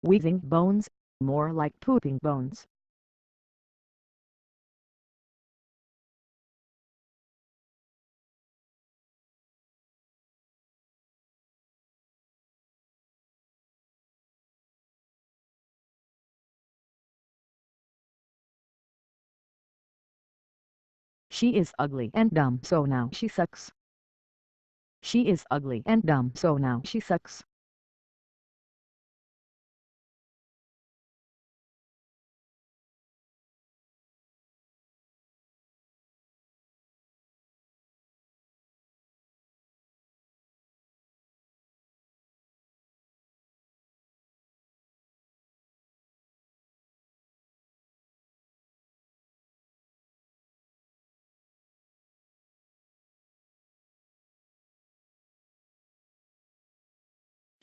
Wheezing bones, more like pooping bones. She is ugly and dumb, so now she sucks. She is ugly and dumb, so now she sucks.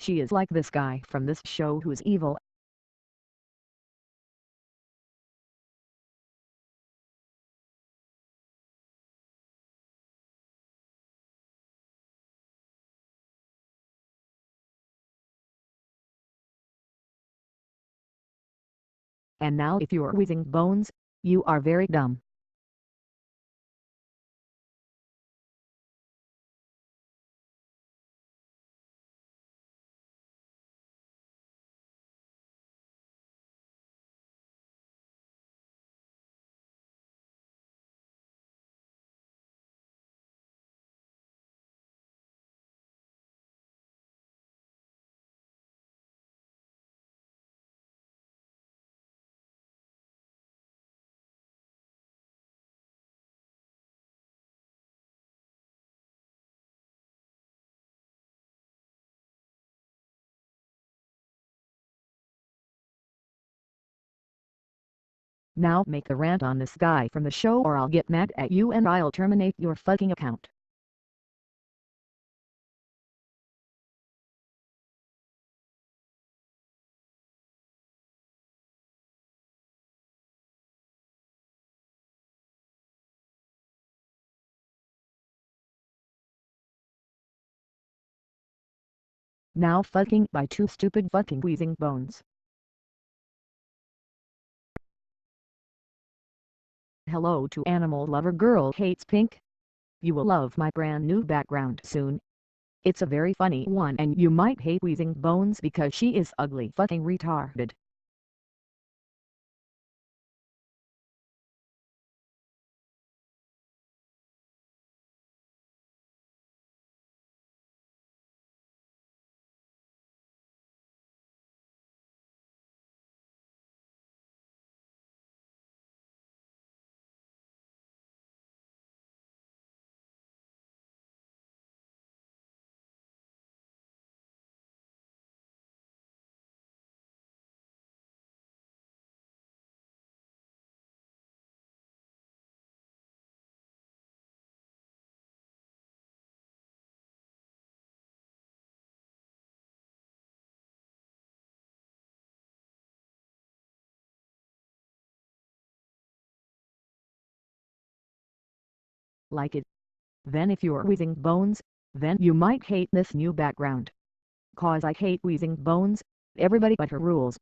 She is like this guy from this show who's evil. And now if you're wheezing bones, you are very dumb. Now make a rant on this guy from the show or I'll get mad at you and I'll terminate your fucking account. Now fucking by two stupid fucking wheezing bones. Hello to animal lover girl hates pink. You will love my brand new background soon. It's a very funny one and you might hate wheezing bones because she is ugly fucking retarded. Like it? Then if you're wheezing bones, then you might hate this new background. Cause I hate wheezing bones, everybody but her rules.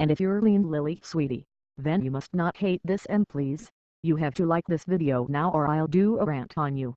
And if you're lean Lily sweetie, then you must not hate this and please, you have to like this video now or I'll do a rant on you.